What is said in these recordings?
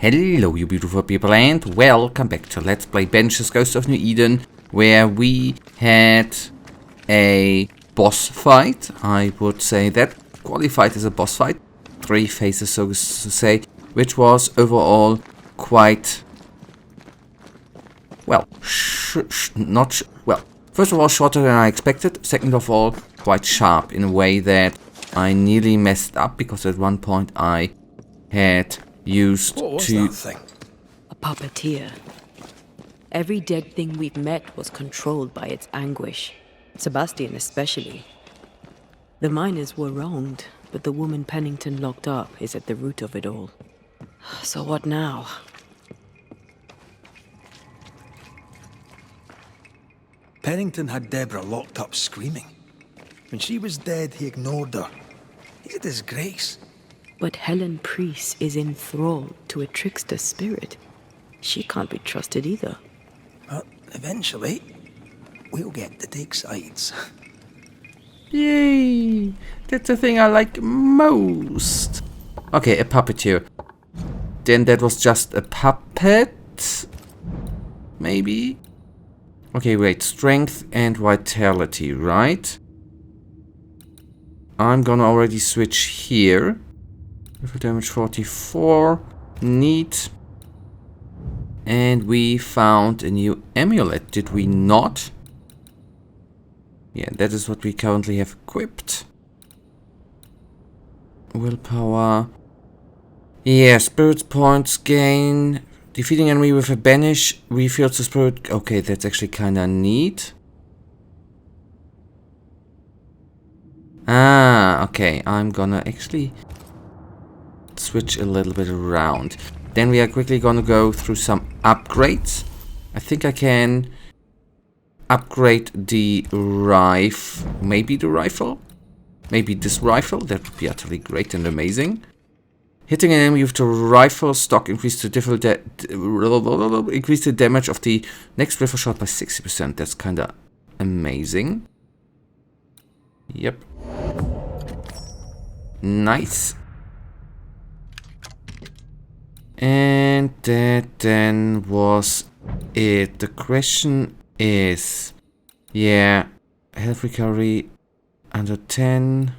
Hello you beautiful people and welcome back to Let's Play Banishers Ghost of New Eden, where we had a boss fight. I would say that qualified as a boss fight. 3 phases, so to say, which was overall quite, well, first of all shorter than I expected, second of all quite sharp in a way that I nearly messed up because at one point I had used what was to... that thing? A puppeteer. Every dead thing we've met was controlled by its anguish. Sebastian especially. The miners were wronged, but the woman Pennington locked up is at the root of it all. So what now? Pennington had Deborah locked up screaming. When she was dead, he ignored her. He's a disgrace. But Helen Priest is enthralled to a trickster spirit. She can't be trusted either. But eventually, we'll get to take sides. Yay! That's the thing I like most. Okay, a puppeteer. Then that was just a puppet? Maybe? Okay, wait. Strength and vitality, right? I'm gonna already switch here. Rifle damage 44. Neat. And we found a new amulet, did we not? Yeah, that is what we currently have equipped. Willpower. Yeah, spirit points gain. Defeating enemy with a banish refills the spirit. Okay, that's actually kinda neat. Ah, okay. I'm gonna actually switch a little bit around. Then we are quickly gonna go through some upgrades. I think I can upgrade the rifle. Maybe the rifle? Maybe this rifle? That would be utterly great and amazing. Hitting an enemy with the rifle stock increase the damage of the next rifle shot by 60%. That's kinda amazing. Yep. Nice. And that then was it. The question is, yeah, health recovery under 10.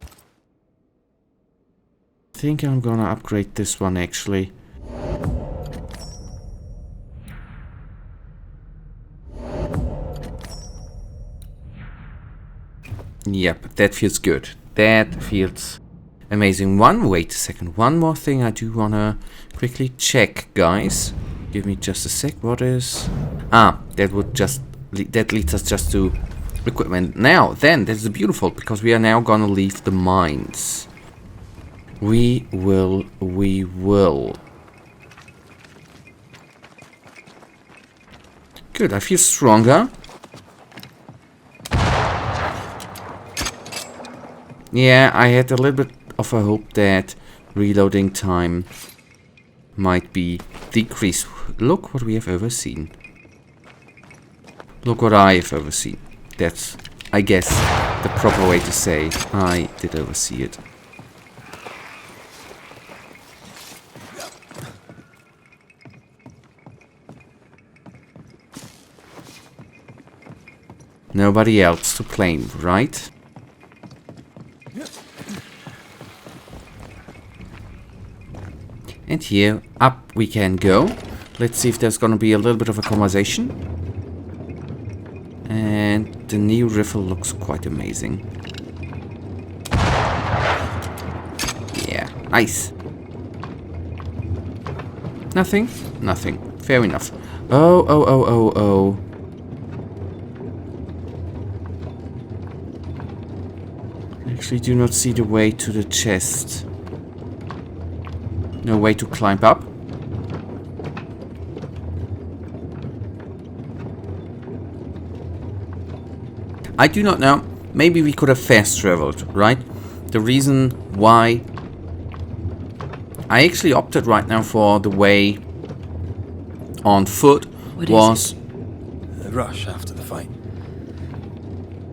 I think I'm gonna upgrade this one actually. Yep, that feels good. That feels amazing. Wait a second. One more thing I do wanna quickly check, guys. Give me just a sec. What is... Ah, that leads us just to equipment. Now, then, this is beautiful, because we are now gonna leave the mines. We will. Good, I feel stronger. Yeah, I had a little bit of a hope that reloading time might be decreased. Look what we have overseen. Look what I have overseen. That's, I guess, the proper way to say I did oversee it. Nobody else to claim, right? And here, up we can go. Let's see if there's gonna be a little bit of a conversation. And the new rifle looks quite amazing. Yeah, nice. Nothing? Nothing. Fair enough. Oh. I actually do not see the way to the chest. No way to climb up. I do not know. Maybe we could have fast traveled, right? The reason why I actually opted right now for the way on foot was... The rush after the fight.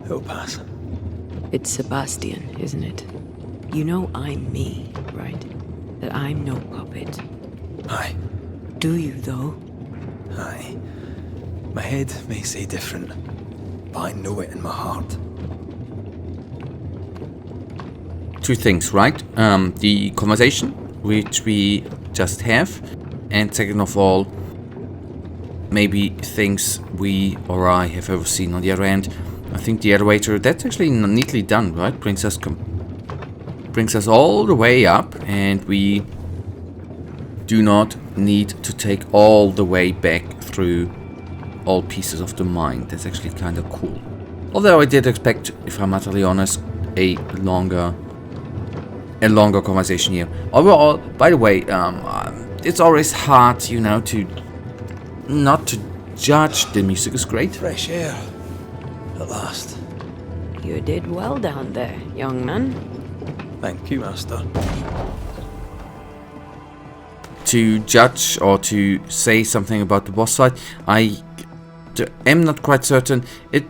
It'll pass. It's Sebastian, isn't it? You know I'm me, right? That I'm no puppet. Aye, Do you, though? aye. My head may say different, but I know it in my heart. Two things, right? The conversation, which we just have, and second of all, maybe things we or I have overseen on the other end. I think the elevator, that's actually neatly done, right? Brings us all the way up, and we do not need to take all the way back through all pieces of the mine. That's actually kind of cool. Although I did expect, if I'm utterly honest, a longer conversation here. Overall, by the way, it's always hard, you know, to not to judge. The music is great. Fresh air, at last. You did well down there, young man. Thank you, Master. To judge or to say something about the boss fight, I am not quite certain. It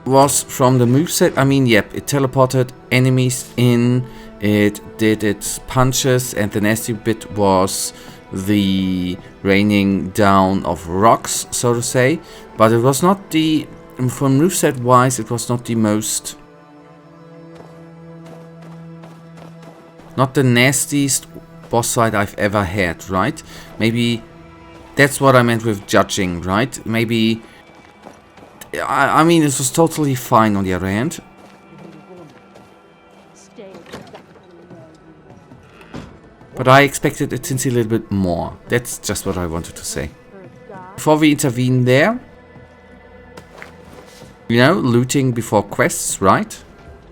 was from the moveset. I mean, yep, it teleported enemies in, it did its punches, and the nasty bit was the raining down of rocks, so to say. But it was not the, from moveset wise, it was not the most, not the nastiest boss fight I've ever had, right? Maybe that's what I meant with judging, right? Maybe, I mean, it was totally fine on the other hand. But I expected it since a little bit more. That's just what I wanted to say. Before we intervene there, you know, looting before quests, right?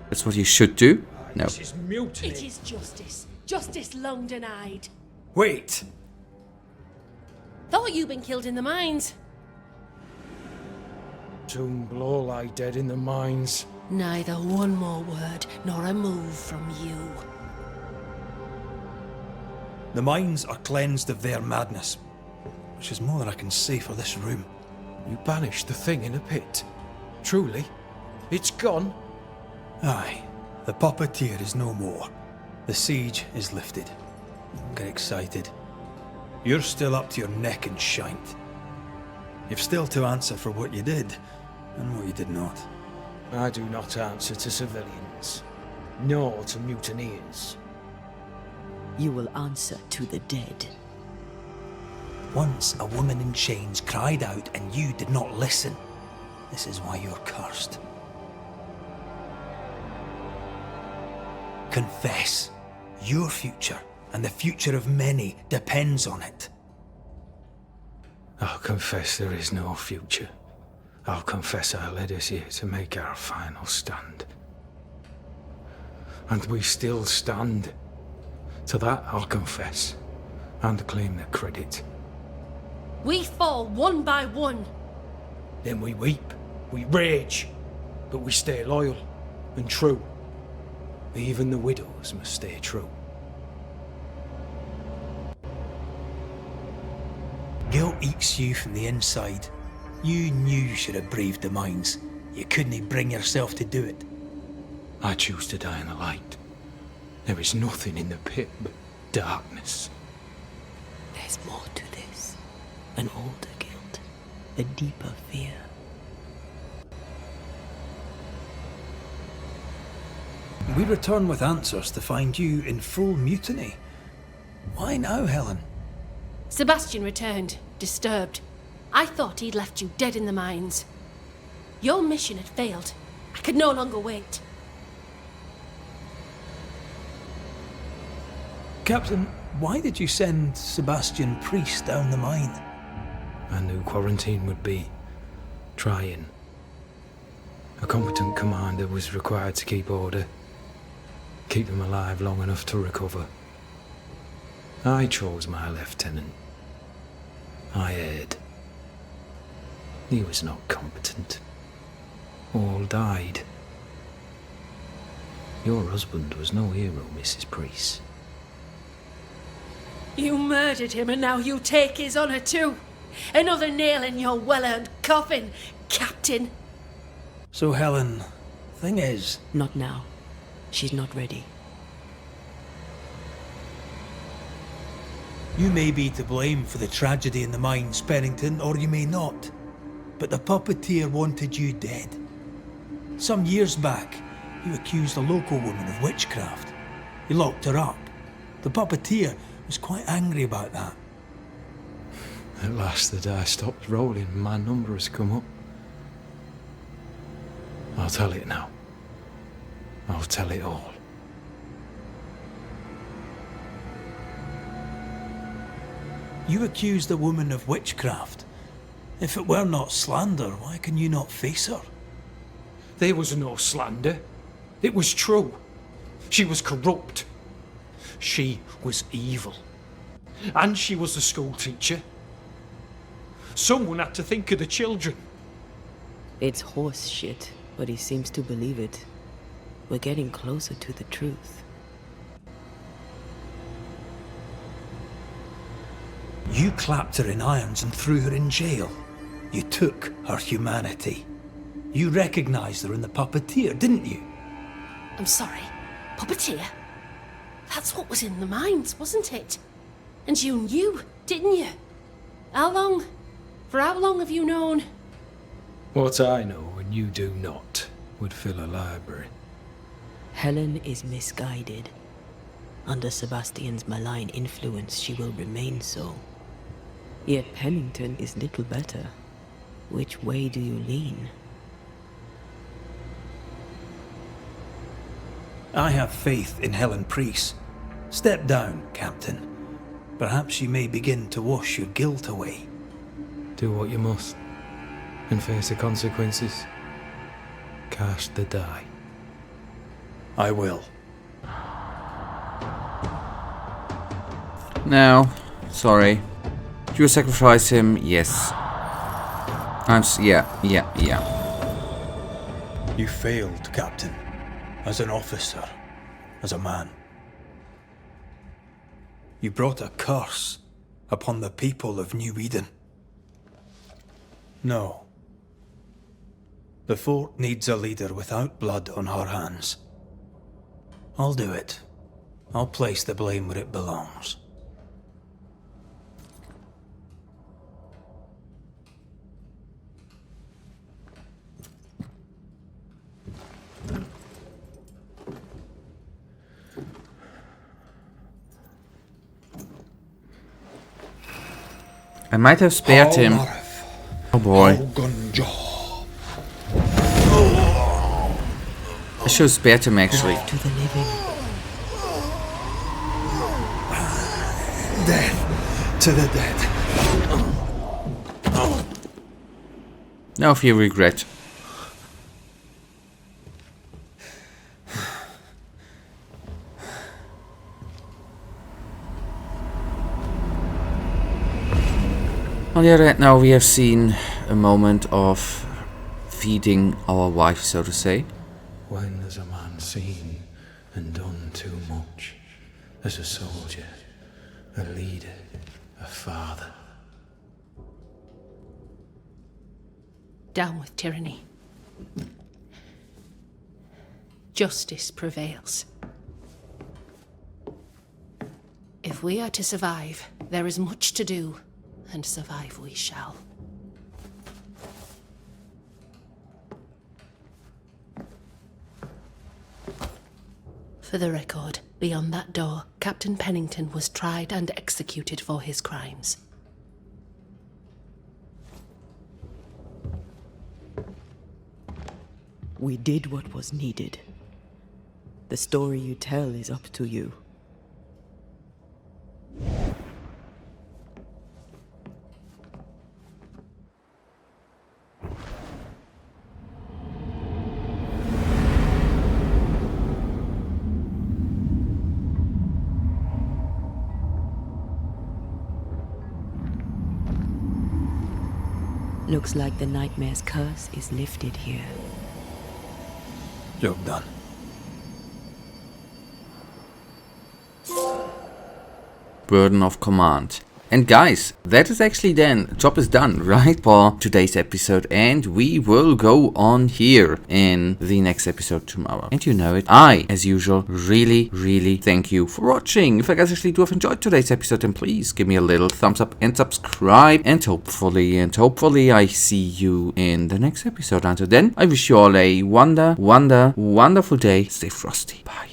That's what you should do. No. It is justice. Justice long denied. Wait! Thought you'd been killed in the mines. Soon blow lie dead in the mines. Neither one more word nor a move from you. The mines are cleansed of their madness, which is more than I can say for this room. You banished the thing in a pit. Truly, it's gone. Aye, the puppeteer is no more. The siege is lifted. Get excited. You're still up to your neck in shite. You've still to answer for what you did, and what you did not. I do not answer to civilians, nor to mutineers. You will answer to the dead. Once a woman in chains cried out and you did not listen. This is why you're cursed. Confess. Your future and the future of many depends on it. I'll confess there is no future. I'll confess I led us here to make our final stand. And we still stand. To that I'll confess, and claim the credit. We fall one by one. Then we weep, we rage, but we stay loyal and true. Even the widows must stay true. Guilt eats you from the inside. You knew you should have braved the mines. You couldn't bring yourself to do it. I choose to die in the light. There is nothing in the pit but darkness. There's more to this. An older guilt. A deeper fear. We return with answers to find you in full mutiny. Why now, Helen? Sebastian returned, disturbed. I thought he'd left you dead in the mines. Your mission had failed. I could no longer wait. Captain, why did you send Sebastian Priest down the mine? I knew quarantine would be trying. A competent commander was required to keep order, keep them alive long enough to recover. I chose my lieutenant. I erred. He was not competent. All died. Your husband was no hero, Mrs. Priest. You murdered him and now you take his honour too. Another nail in your well-earned coffin, Captain. So, Helen, thing is... Not now. She's not ready. You may be to blame for the tragedy in the mines, Pennington, or you may not. But the puppeteer wanted you dead. Some years back, you accused a local woman of witchcraft. You locked her up. The puppeteer was quite angry about that. At last the die stopped rolling and my number has come up. I'll tell it now. I'll tell it all. You accused a woman of witchcraft. If it were not slander, why can you not face her? There was no slander. It was true. She was corrupt. She was evil. And she was a school teacher. Someone had to think of the children. It's horse shit, but he seems to believe it. We're getting closer to the truth. You clapped her in irons and threw her in jail. You took her humanity. You recognized her in the puppeteer, didn't you? I'm sorry. Puppeteer? That's what was in the mines, wasn't it? And you knew, didn't you? How long? For how long have you known? What I know and you do not would fill a library. Helen is misguided. Under Sebastian's malign influence, she will remain so. Yet Pennington is little better. Which way do you lean? I have faith in Helen Priest. Step down, Captain. Perhaps you may begin to wash your guilt away. Do what you must and face the consequences. Cast the die. I will. No, sorry. Do you sacrifice him? Yes. Yeah. You failed, Captain. As an officer. As a man. You brought a curse upon the people of New Eden. No. The fort needs a leader without blood on her hands. I'll do it. I'll place the blame where it belongs. I might have spared him. Oh boy. I should have spared him actually. To the living. Death to the dead. No fear regret. On the other hand, now we have seen a moment of feeding our wife, so to say. When has a man seen and done too much? As a soldier, a leader, a father. Down with tyranny. Justice prevails. If we are to survive, there is much to do, and survive we shall. For the record, beyond that door, Captain Pennington was tried and executed for his crimes. We did what was needed. The story you tell is up to you. Looks like the nightmare's curse is lifted here. Job done. Burden of command. And guys, that is actually then, job is done, right, for today's episode, and we will go on here in the next episode tomorrow. And you know it, I, as usual, really thank you for watching. If you guys actually do have enjoyed today's episode, then please give me a little thumbs up and subscribe, and hopefully I see you in the next episode. Until then, I wish you all a wonderful day. Stay frosty. Bye.